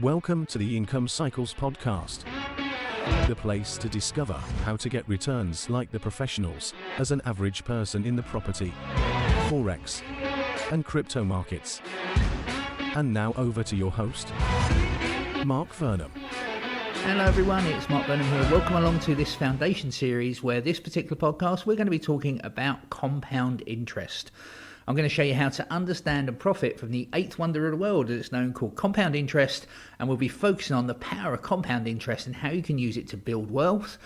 Welcome to the Income Cycles podcast, the place to discover how to get returns like the professionals as an average person in the property, forex, and crypto markets. And now over to your host, Mark Vernham. Hello everyone, it's Mark Vernham here. Welcome along to this foundation series where this particular podcast we're going to be talking about compound interest. I'm going to show you how to understand and profit from the eighth wonder of the world, as it's known, called compound interest, and we'll be focusing on the power of compound interest and how you can use it to build wealth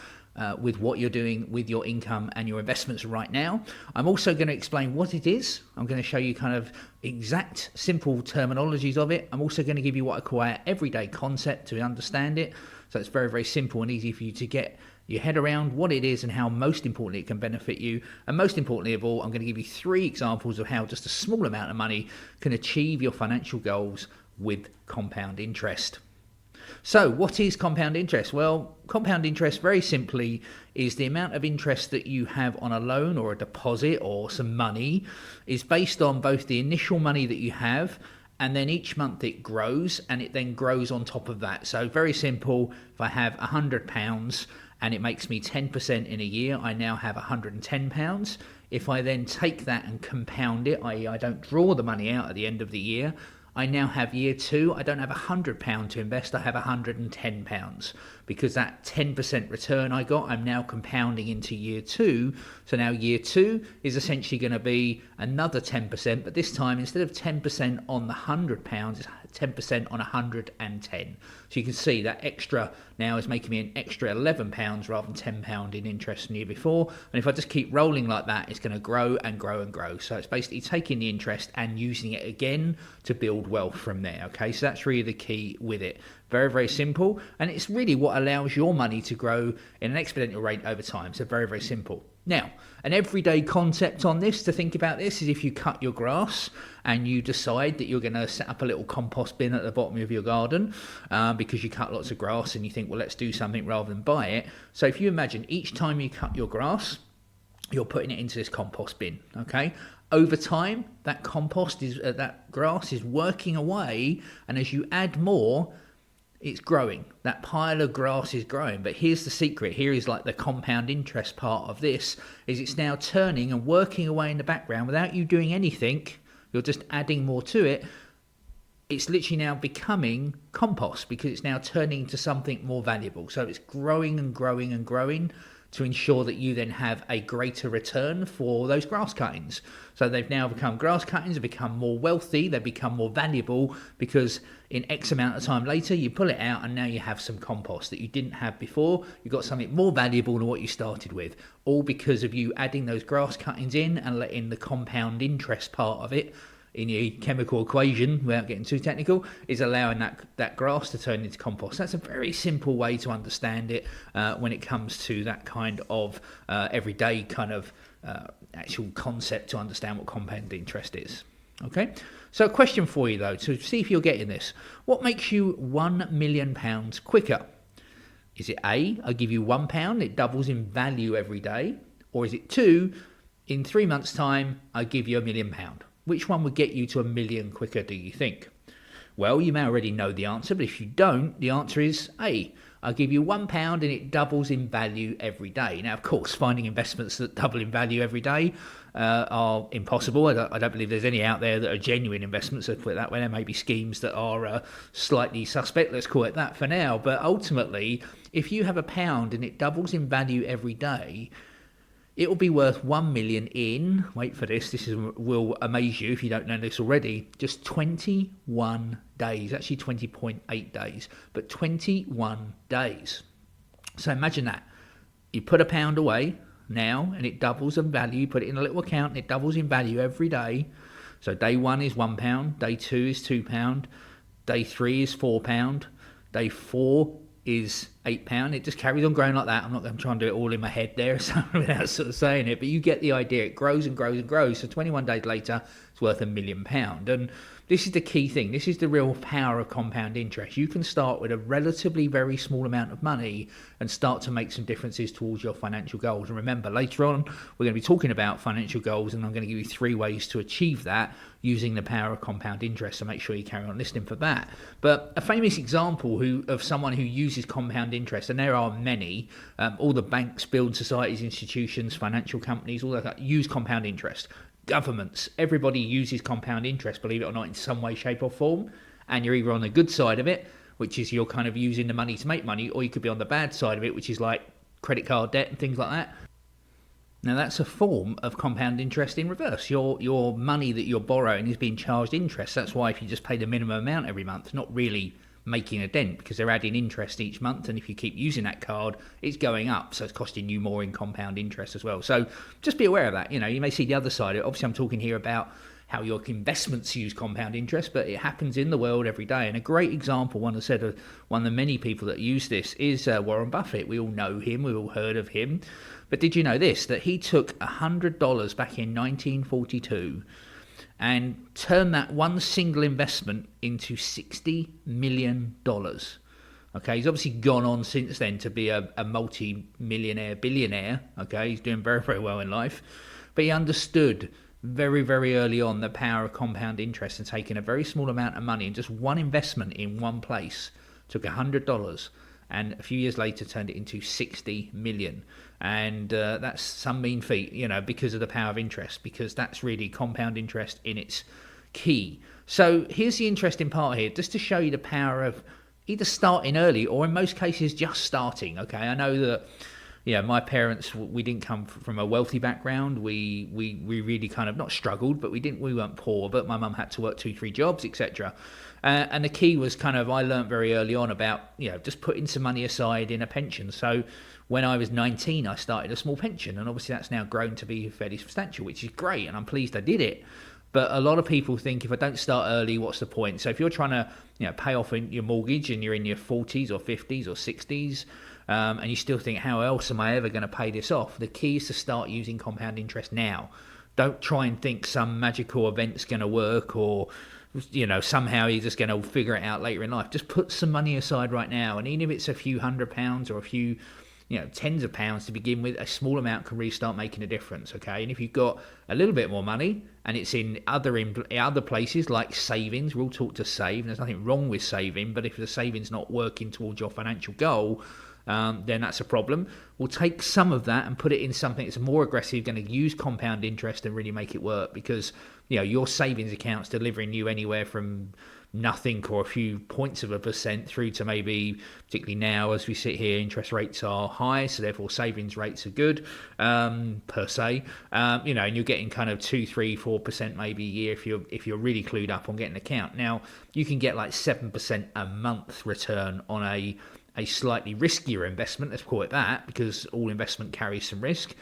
with what you're doing with your income and your investments right now. I'm also going to explain what it is. I'm going to show you kind of exact simple terminologies of it. I'm also going to give you what I call our everyday concept to understand it. So it's very, very simple and easy for you to get your head around what it is and how most importantly it can benefit you. And most importantly of all, I'm going to give you 3 examples of how just a small amount of money can achieve your financial goals with compound interest. So what is compound interest? Well, compound interest very simply is the amount of interest that you have on a loan or a deposit or some money is based on both the initial money that you have, and then each month it grows, and it then grows on top of that. So very simple, if I have £100 and it makes me 10% in a year, I now have £110. If I then take that and compound it, i.e. I don't draw the money out at the end of the year, I now have year 2, I don't have £100 to invest, I have £110. Because that 10% return I got, I'm now compounding into year 2. So now year 2 is essentially going to be another 10%, but this time instead of 10% on the £100, it's 10% on 110. So you can see that extra now is making me an extra £11 rather than £10 in interest from the year before. And if I just keep rolling like that, it's going to grow and grow and grow. So it's basically taking the interest and using it again to build wealth from there. Okay, so that's really the key with it. Very, very simple. And it's really what allows your money to grow in an exponential rate over time. So very, very simple. Now, an everyday concept on this to think about this is if you cut your grass and you decide that you're going to set up a little compost bin at the bottom of your garden because you cut lots of grass and you think, well, let's do something rather than buy it. So if you imagine each time you cut your grass, you're putting it into this compost bin, okay? Over time, that that grass is working away, and as you add more, it's growing. That pile of grass is growing. But here's the secret. Here is like the compound interest part of this, is it's now turning and working away in the background without you doing anything. You're just adding more to it. It's literally now becoming compost because it's now turning into something more valuable. So it's growing and growing and growing to ensure that you then have a greater return for those grass cuttings. So they've now become grass cuttings, have become more wealthy, they've become more valuable because in X amount of time later, you pull it out and now you have some compost that you didn't have before. You've got something more valuable than what you started with, all because of you adding those grass cuttings in and letting the compound interest part of it in your chemical equation, without getting too technical, is allowing that grass to turn into compost. That's a very simple way to understand it when it comes to that kind of everyday kind of actual concept to understand what compound interest is. Okay, so a question for you though, to see if you're getting this. What makes you £1 million quicker? Is it A, I give you £1, it doubles in value every day? Or is it 2, in 3 months' time, I give you £1 million? Which one would get you to 1 million quicker, do you think? Well, you may already know the answer, but if you don't, the answer is A. I'll give you £1 and it doubles in value every day. Now, of course, finding investments that double in value every day are impossible. I don't believe there's any out there that are genuine investments, let's put it that way. There may be schemes that are slightly suspect, let's call it that for now. But ultimately, if you have £1 and it doubles in value every day, it will be worth 1 million in, wait for this, will amaze you if you don't know this already, just 21 days, actually 20.8 days, but 21 days. So imagine that. You put £1 away now and it doubles in value, you put it in a little account and it doubles in value every day. So day 1 is £1, day 2 is £2, day 3 is £4, day 4 is £8. It just carries on growing like that. I'm not going to try and do it all in my head there so without sort of saying it, but you get the idea. It grows and grows and grows. So 21 days later, it's worth £1 million. And this is the key thing. This is the real power of compound interest. You can start with a relatively very small amount of money and start to make some differences towards your financial goals. And remember, later on, we're going to be talking about financial goals, and I'm going to give you 3 ways to achieve that using the power of compound interest. So make sure you carry on listening for that. But a famous example of someone who uses compound interest, and there are many, all the banks, build societies, institutions, financial companies, all that use compound interest. Governments, everybody uses compound interest, believe it or not, in some way, shape or form. And you're either on the good side of it, which is you're kind of using the money to make money, or you could be on the bad side of it, which is like credit card debt and things like that. Now that's a form of compound interest in reverse. Your money that you're borrowing is being charged interest. That's why if you just pay the minimum amount every month, not really making a dent, because they're adding interest each month, and if you keep using that card, it's going up, so it's costing you more in compound interest as well. So just be aware of that. You may see the other side. Obviously I'm talking here about how your investments use compound interest, but it happens in the world every day. And a great example, one of the many people that use this is Warren Buffett. We all know him, we've all heard of him, but did you know this, that he took $100 back in 1942 and turn that one single investment into $60 million. Okay, he's obviously gone on since then to be a multi-millionaire, billionaire. Okay, he's doing very, very well in life. But he understood very, very early on the power of compound interest, and taking a very small amount of money and just one investment in one place, took $100 and a few years later turned it into 60 million. And that's some mean feat, because of the power of interest, because that's really compound interest in its key. So here's the interesting part here, just to show you the power of either starting early or in most cases just starting. Okay, I know that my parents, we didn't come from a wealthy background. We really kind of not struggled, but we weren't poor, but my mum had to work 2-3 jobs, etc. And the key was kind of, I learned very early on about, just putting some money aside in a pension. So when I was 19, I started a small pension, and obviously that's now grown to be fairly substantial, which is great, and I'm pleased I did it. But a lot of people think, if I don't start early, what's the point? So if you're trying to, pay off your mortgage and you're in your 40s or 50s or 60s, and you still think, how else am I ever going to pay this off? The key is to start using compound interest now. Don't try and think some magical event's going to work, or somehow you're just going to figure it out later in life. Just put some money aside right now, and even if it's a few £100 or a few tens of pounds to begin with, a small amount can really start making a difference. Okay, and if you've got a little bit more money and it's in other places like savings, we'll talk to save. There's nothing wrong with saving, but if the saving's not working towards your financial goal, then that's a problem. We'll take some of that and put it in something that's more aggressive, going to use compound interest and really make it work, because your savings account's delivering you anywhere from nothing or a few points of a percent through to maybe, particularly now as we sit here, interest rates are high, so therefore savings rates are good per se, and you're getting kind of 2-3-4% maybe a year if you're really clued up on getting an account. Now you can get like 7% a month return on a slightly riskier investment, let's call it that, because all investment carries some risk.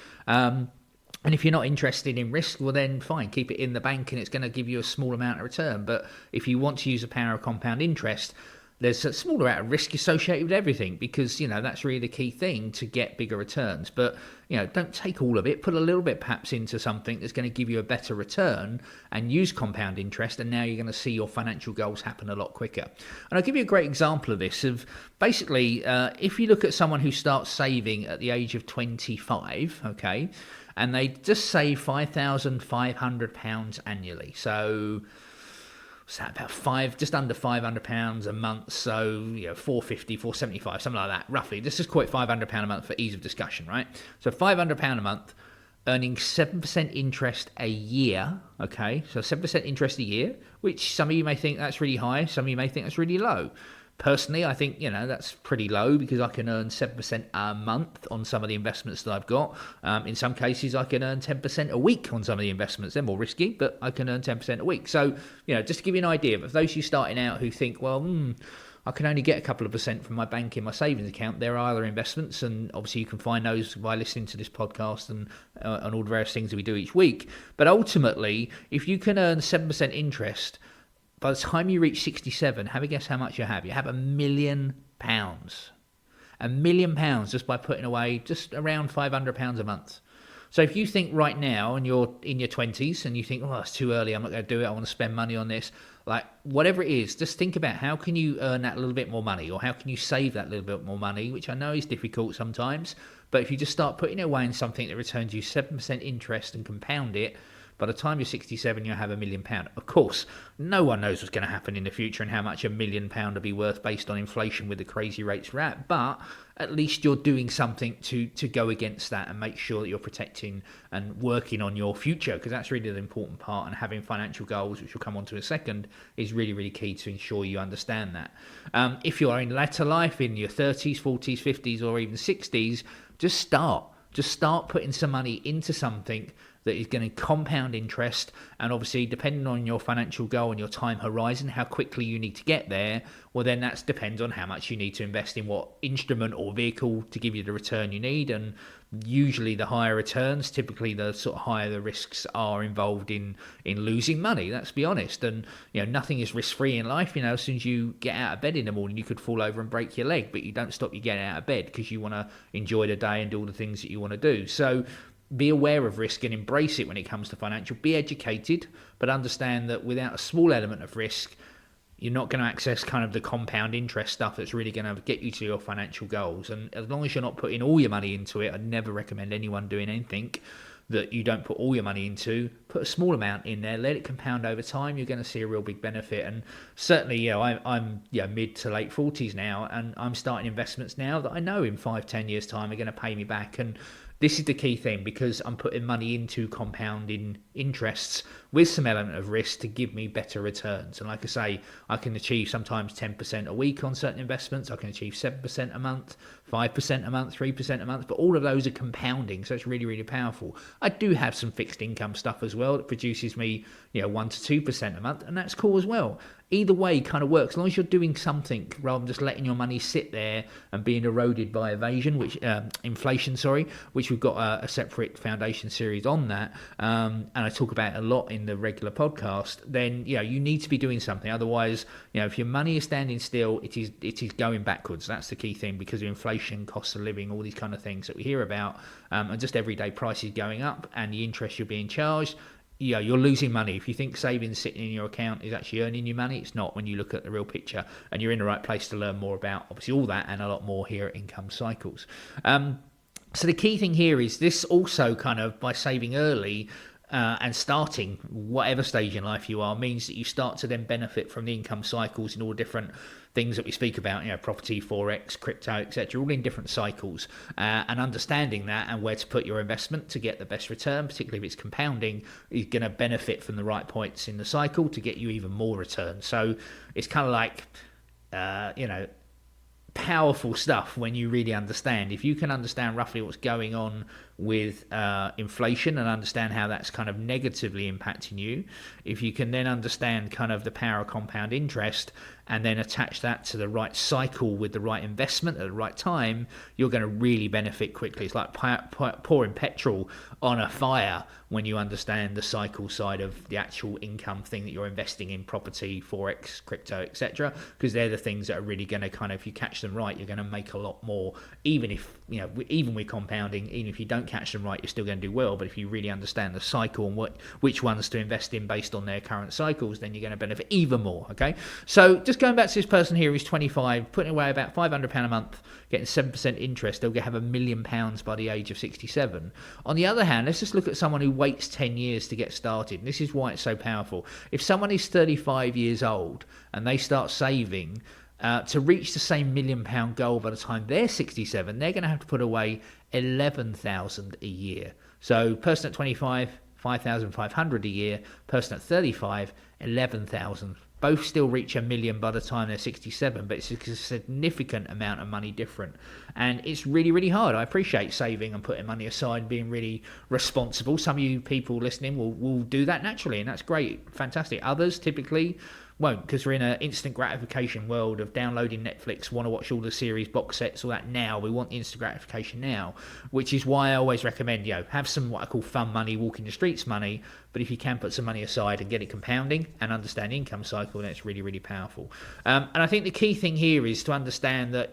And if you're not interested in risk, well then fine, keep it in the bank and it's going to give you a small amount of return. But if you want to use the power of compound interest, there's a small amount of risk associated with everything, because that's really the key thing to get bigger returns. But don't take all of it, put a little bit perhaps into something that's going to give you a better return, and use compound interest, and now you're going to see your financial goals happen a lot quicker. And I'll give you a great example of this, of basically if you look at someone who starts saving at the age of 25, okay, and they just save £5,500 annually, so what's that, about just under £500 a month, so £450, £475, something like that, roughly. Let's just call it £500 a month for ease of discussion, right? So £500 a month, earning 7% interest a year, okay? So 7% interest a year, which some of you may think that's really high, some of you may think that's really low. Personally, I think, that's pretty low, because I can earn 7% a month on some of the investments that I've got. In some cases, I can earn 10% a week on some of the investments. They're more risky, but I can earn 10% a week. So, just to give you an idea, of those of you starting out who think, well, I can only get a couple of percent from my bank in my savings account, there are other investments, and obviously you can find those by listening to this podcast and all the various things that we do each week. But ultimately, if you can earn 7% interest, by the time you reach 67, have a guess how much you have. You have £1 million. £1 million just by putting away just around £500 a month. So if you think right now and you're in your 20s and you think, oh, it's too early, I'm not going to do it, I want to spend money on this, like whatever it is, just think about how can you earn that little bit more money, or how can you save that little bit more money, which I know is difficult sometimes, but if you just start putting it away in something that returns you 7% interest and compound it, by the time you're 67, you'll have £1 million. Of course, no one knows what's going to happen in the future and how much £1 million will be worth based on inflation with the crazy rates we're at. But at least you're doing something to go against that and make sure that you're protecting and working on your future, because that's really the important part. And having financial goals, which we'll come on to in a second, is really, really key to ensure you understand that. If you're in later life, in your 30s, 40s, 50s, or even 60s, just start putting some money into something that is going to compound interest. And obviously, depending on your financial goal and your time horizon, how quickly you need to get there, well, then that depends on how much you need to invest in what instrument or vehicle to give you the return you need. And usually the higher returns, typically the sort of higher the risks are involved in losing money, let's be honest. And nothing is risk-free in life. As soon as you get out of bed in the morning, you could fall over and break your leg, but you don't stop you getting out of bed because you want to enjoy the day and do all the things that you want to do. So be aware of risk and embrace it when it comes to financial. Be educated, but understand that without a small element of risk, you're not going to access kind of the compound interest stuff that's really going to get you to your financial goals. And as long as you're not putting all your money into it, I'd never recommend anyone doing anything that you don't put all your money into. Put a small amount in there, let it compound over time. You're going to see a real big benefit. And certainly, I'm mid to late 40s now, and I'm starting investments now that I know in 5-10 years time are going to pay me back. And this is the key thing, because I'm putting money into compounding interests with some element of risk to give me better returns. And like I say, I can achieve sometimes 10% a week on certain investments. I can achieve 7% a month, 5% a month, 3% a month, but all of those are compounding. So it's really, really powerful. I do have some fixed income stuff as well that produces me, 1 to 2% a month, and that's cool as well. Either way kind of works, as long as you're doing something rather than just letting your money sit there and being eroded by inflation, which we've got a separate foundation series on that, and I talk about it a lot in the regular podcast. Then you need to be doing something. Otherwise, if your money is standing still, it is going backwards. That's the key thing, because of inflation, costs of living, all these kind of things that we hear about, and just everyday prices going up and the interest you're being charged. You're losing money. If you think savings sitting in your account is actually earning you money, it's not when you look at the real picture. And you're in the right place to learn more about, obviously, all that and a lot more here at Income Cycles. So the key thing here is this also kind of, by saving early, and starting whatever stage in life you are, means that you start to then benefit from the income cycles in all different things that we speak about, property, forex, crypto, etc., all in different cycles, and understanding that and where to put your investment to get the best return, particularly if it's compounding, is going to benefit from the right points in the cycle to get you even more return. So it's kind of like, powerful stuff when you really understand. If you can understand roughly what's going on with inflation and understand how that's kind of negatively impacting you, if you can then understand kind of the power of compound interest and then attach that to the right cycle with the right investment at the right time, you're going to really benefit quickly. It's like pouring petrol on a fire when you understand the cycle side of the actual income thing that you're investing in: property, forex, crypto, etc., because they're the things that are really going to kind of, if you catch them right, you're going to make a lot more. Even if, even with compounding, even if you don't catch them right, you're still going to do well. But if you really understand the cycle and which ones to invest in based on their current cycles, then you're going to benefit even more. Okay, so just going back to this person here who's 25, putting away about £500 a month, getting 7% interest, they'll have £1 million by the age of 67. On the other hand, let's just look at someone who waits 10 years to get started. And this is why it's so powerful. If someone is 35 years old and they start saving, to reach the same £1 million goal by the time they're 67, they're going to have to put away $11,000 a year. So person at 25, $5,500 a year. Person at 35, $11,000. Both still reach $1 million by the time they're 67, but it's a significant amount of money different. And it's really, really hard. I appreciate saving and putting money aside and being really responsible. Some of you people listening will do that naturally, and that's great, fantastic. Others typically Won't, because we're in an instant gratification world of downloading Netflix, want to watch all the series, box sets, all that now. We want instant gratification now, which is why I always recommend, have some what I call fun money, walking the streets money, but if you can put some money aside and get it compounding and understand the income cycle, then it's really, really powerful. And I think the key thing here is to understand that,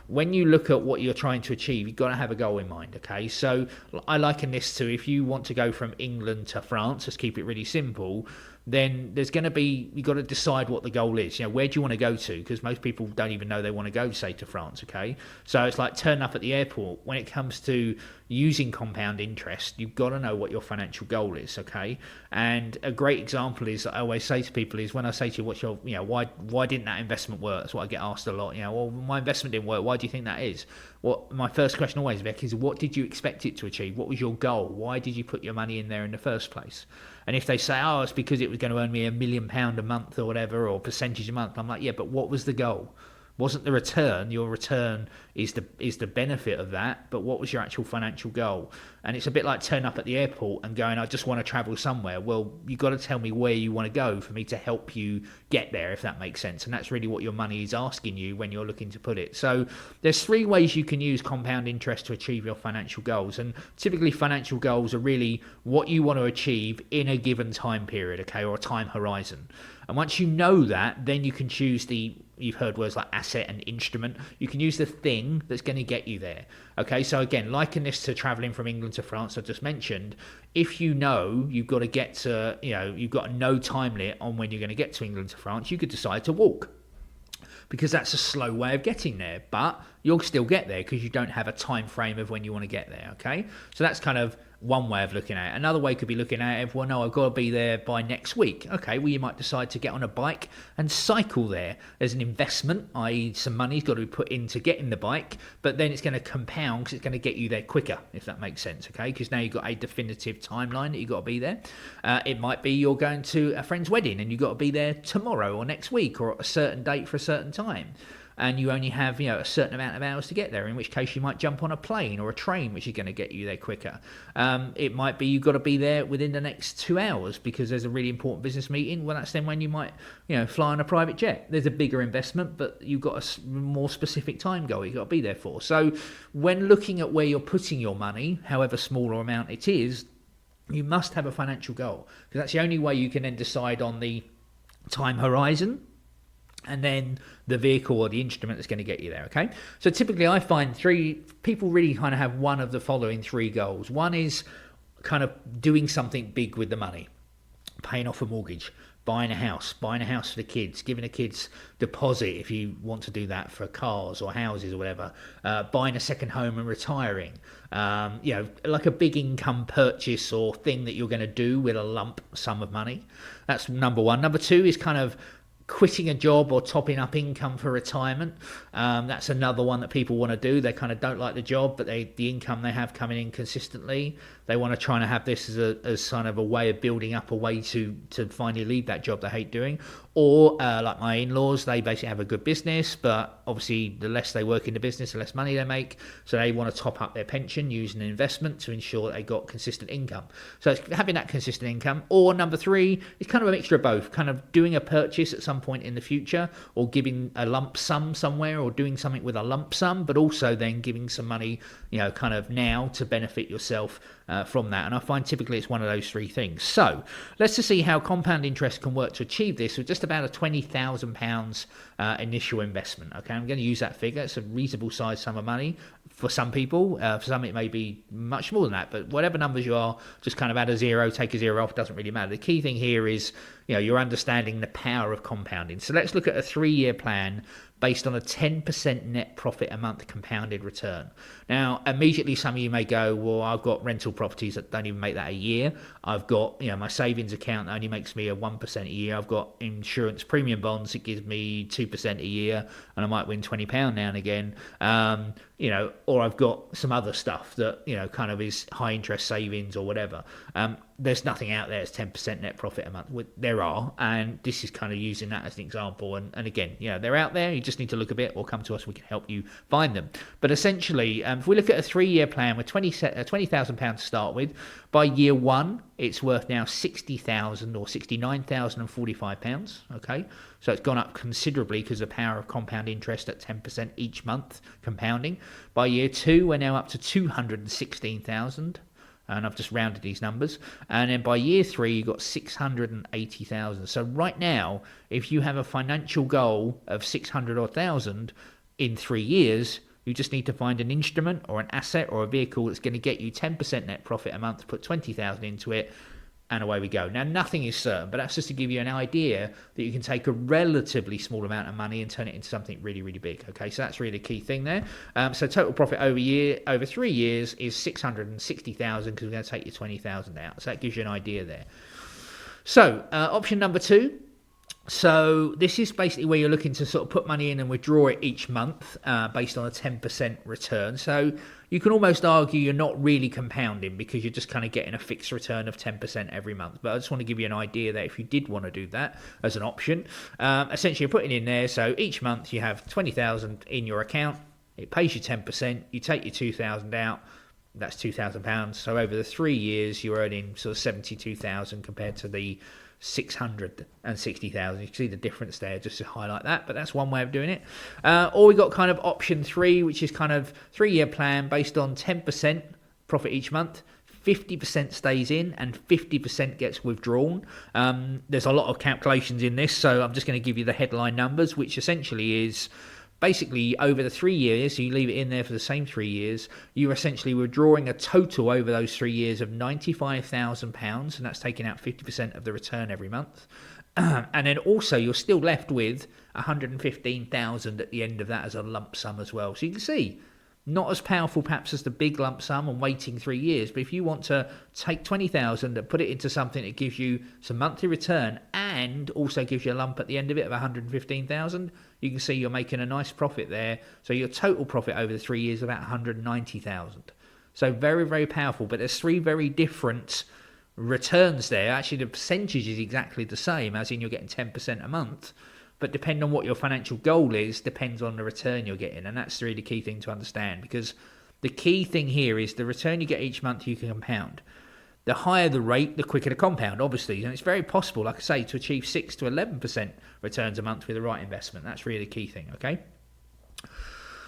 when you look at what you're trying to achieve, you've got to have a goal in mind, okay? So I liken this to, if you want to go from England to France, let's keep it really simple, then there's going to be, you've got to decide what the goal is. Where do you want to go to? Because most people don't even know they want to go, say, to France, okay? So it's like turning up at the airport. When it comes to using compound interest, you've got to know what your financial goal is, okay? And a great example is, I always say to people, is when I say to you, what's your, why didn't that investment work? That's what I get asked a lot. Well, my investment didn't work. Why do you think that is? Well, my first question always, Vic, is what did you expect it to achieve? What was your goal? Why did you put your money in there in the first place? And if they say, it's because it was going to earn me £1 million a month or whatever, or percentage a month, I'm like, yeah, but what was the goal? Wasn't the return? Your return is the benefit of that, but what was your actual financial goal? And it's a bit like turning up at the airport and going, I just want to travel somewhere. Well, you've got to tell me where you want to go for me to help you get there, if that makes sense. And that's really what your money is asking you when you're looking to put it. So there's 3 ways you can use compound interest to achieve your financial goals. And typically financial goals are really what you want to achieve in a given time period, okay, or a time horizon. And once you know that, then you can choose you've heard words like asset and instrument. You can use the thing that's going to get you there. Okay, so again, liken this to traveling from England to France, I just mentioned. If you know you've got to get to, you've got no time limit on when you're going to get to England to France, you could decide to walk, because that's a slow way of getting there, but you'll still get there because you don't have a time frame of when you want to get there, okay? So that's kind of one way of looking at it. Another way could be looking at it, well, no, I've got to be there by next week. Okay, well, you might decide to get on a bike and cycle there. There's an investment, i.e. some money's got to be put into getting the bike, but then it's going to compound because it's going to get you there quicker, if that makes sense, okay? Because now you've got a definitive timeline that you've got to be there. It might be you're going to a friend's wedding and you've got to be there tomorrow or next week or at a certain date for a certain time. And you only have, a certain amount of hours to get there, in which case you might jump on a plane or a train, which is going to get you there quicker. It might be you've got to be there within the next 2 hours because there's a really important business meeting. Well, that's then when you might, fly on a private jet. There's a bigger investment, but you've got a more specific time goal you've got to be there for. So when looking at where you're putting your money, however small or amount it is, you must have a financial goal, because that's the only way you can then decide on the time horizon and then the vehicle or the instrument that's going to get you there, okay? So typically I find people really kind of have one of the following 3 goals. One is kind of doing something big with the money, paying off a mortgage, buying a house for the kids, giving the kids deposit if you want to do that for cars or houses or whatever, buying a second home and retiring, like a big income purchase or thing that you're going to do with a lump sum of money. That's number 1. Number 2 is kind of quitting a job or topping up income for retirement. That's another one that people want to do. They kind of don't like the job, but the income they have coming in consistently, they want to try and have this as kind of a way of building up a way to finally leave that job they hate doing. Or like my in-laws, they basically have a good business, but obviously the less they work in the business, the less money they make. So they want to top up their pension using an investment to ensure that they got consistent income. So it's having that consistent income. Or number 3 is kind of a mixture of both, kind of doing a purchase at some point in the future, or giving a lump sum somewhere, or doing something with a lump sum, but also then giving some money, kind of now to benefit yourself from that. And I find typically it's one of those 3 things. So let's just see how compound interest can work to achieve this with just about a £20,000 initial investment. Okay, I'm going to use that figure. It's a reasonable size sum of money for some people. For some it may be much more than that, but whatever numbers you are, just kind of add a 0, take a 0 off, doesn't really matter. The key thing here is, you're understanding the power of compounding. So let's look at a 3-year plan based on a 10% net profit a month compounded return. Now, immediately some of you may go, well, I've got rental properties that don't even make that a year. I've got, my savings account that only makes me a 1% a year. I've got insurance premium bonds that gives me 2% a year, and I might win £20 now and again. Or I've got some other stuff that, kind of is high interest savings or whatever. there's nothing out there that's 10% net profit a month. There are, and this is kind of using that as an example. And again, they're out there. You just need to look a bit or come to us. We can help you find them. But essentially, if we look at a 3-year plan with £20,000 to start with, by year 1, it's worth now £60,000 or £69,045. Okay, so it's gone up considerably because of the power of compound interest at 10% each month compounding. By year 2, we're now up to £216,000. And I've just rounded these numbers. And then by year 3, you've got 680,000. So right now, if you have a financial goal of 600,000 in 3 years, you just need to find an instrument or an asset or a vehicle that's going to get you 10% net profit a month, put 20,000 into it, and away we go. Now, nothing is certain, but that's just to give you an idea that you can take a relatively small amount of money and turn it into something really, really big. Okay, so that's really the key thing there. So total profit over 3 years is 660,000 because we're going to take your 20,000 out. So that gives you an idea there. So option number 2. So this is basically where you're looking to sort of put money in and withdraw it each month based on a 10% return. So you can almost argue you're not really compounding because you're just kind of getting a fixed return of 10% every month. But I just want to give you an idea that if you did want to do that as an option, essentially you're putting in there. So each month you have 20,000 in your account. It pays you 10%. You take your 2,000 out. That's £2,000. So over the 3 years, you're earning sort of 72,000 compared to the 660,000. You can see the difference there just to highlight that, but that's one way of doing it. Or we got kind of option 3, which is kind of 3-year plan based on 10% profit each month. 50% stays in and 50% gets withdrawn. There's a lot of calculations in this, so I'm just going to give you the headline numbers, which essentially is basically over the 3 years, so you leave it in there for the same 3 years, you're essentially withdrawing a total over those 3 years of £95,000, and that's taking out 50% of the return every month. And then also you're still left with 115,000 at the end of that as a lump sum as well. So you can see, not as powerful perhaps as the big lump sum and waiting 3 years, but if you want to take 20,000 and put it into something that gives you some monthly return and also gives you a lump at the end of it of 115,000, you can see you're making a nice profit there. So your total profit over the 3 years is about 190,000. So very, very powerful, but there's 3 very different returns there. Actually, the percentage is exactly the same, as in you're getting 10% a month. But depending on what your financial goal is, depends on the return you're getting. And that's really the key thing to understand, because the key thing here is the return you get each month you can compound. The higher the rate, the quicker the compound, obviously. And it's very possible, like I say, to achieve 6 to 11% returns a month with the right investment. That's really the key thing, okay?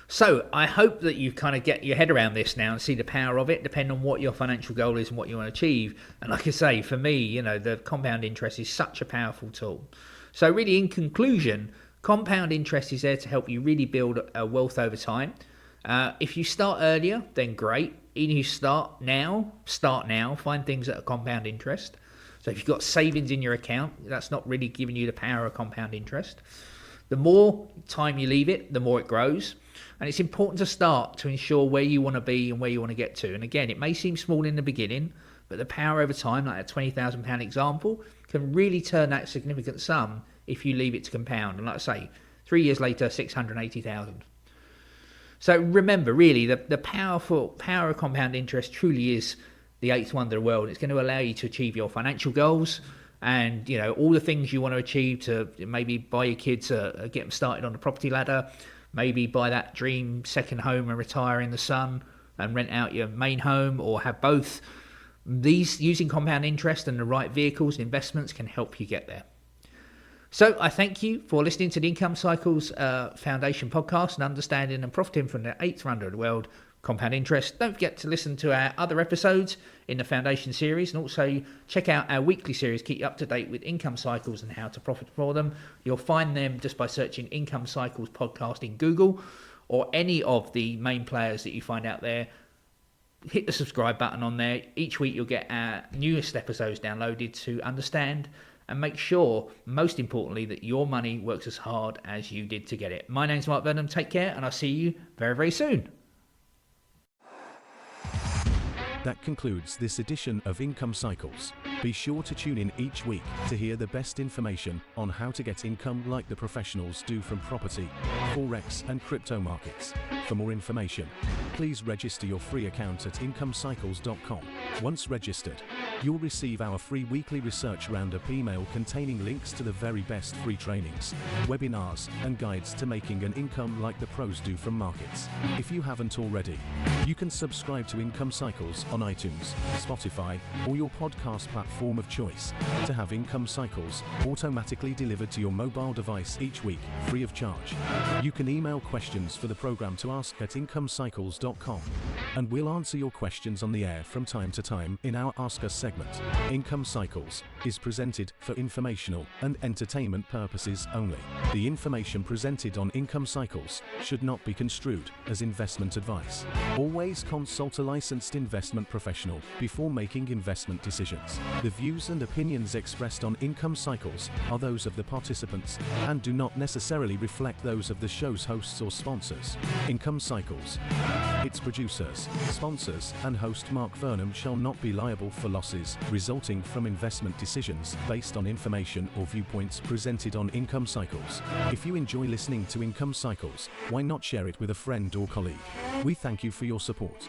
So I hope that you kind of get your head around this now and see the power of it, depending on what your financial goal is and what you want to achieve. And like I say, for me, the compound interest is such a powerful tool. So really, in conclusion, compound interest is there to help you really build a wealth over time. If you start earlier, then great. Even if you start now, find things that are compound interest. So if you've got savings in your account, that's not really giving you the power of compound interest. The more time you leave it, the more it grows. And it's important to start to ensure where you want to be and where you want to get to. And again, it may seem small in the beginning, but the power over time, like a £20,000 example, can really turn that significant sum if you leave it to compound. And like I say, 3 years later, 680,000. So remember, really, the power of compound interest truly is the eighth wonder of the world. It's going to allow you to achieve your financial goals and, all the things you want to achieve, to maybe buy your kids, get them started on the property ladder, maybe buy that dream second home and retire in the sun and rent out your main home, or have both. These, using compound interest and the right vehicles and investments, can help you get there. So I thank you for listening to the Income Cycles Foundation podcast and understanding and profiting from the eighth wonder of the world, compound interest. Don't forget to listen to our other episodes in the Foundation series, and also check out our weekly series, keep you up to date with income cycles and how to profit for them. You'll find them just by searching Income Cycles podcast in Google or any of the main players that you find out there. Hit the subscribe button on there. Each week you'll get our newest episodes downloaded to understand and make sure, most importantly, that your money works as hard as you did to get it. My name's Mark Burnham. Take care, and I'll see you very, very soon. That concludes this edition of Income Cycles. Be sure to tune in each week to hear the best information on how to get income like the professionals do from property, forex and crypto markets. For more information, please register your free account at incomecycles.com. Once registered, you'll receive our free weekly research roundup email containing links to the very best free trainings, webinars, and guides to making an income like the pros do from markets. If you haven't already, you can subscribe to Income Cycles on iTunes, Spotify, or your podcast platform of choice to have Income Cycles automatically delivered to your mobile device each week, free of charge. You can email questions for the program to ask at incomecycles.com, and we'll answer your questions on the air from time to time in our Ask Us segment. Income Cycles is presented for informational and entertainment purposes only. The information presented on Income Cycles should not be construed as investment advice. Always consult a licensed investment professional before making investment decisions. The views and opinions expressed on Income Cycles are those of the participants and do not necessarily reflect those of the show's hosts or sponsors. Income Cycles, its producers, sponsors, and host Mark Vernam shall not be liable for losses resulting from investment decisions based on information or viewpoints presented on Income Cycles. If you enjoy listening to Income Cycles, why not share it with a friend or colleague? We thank you for your support.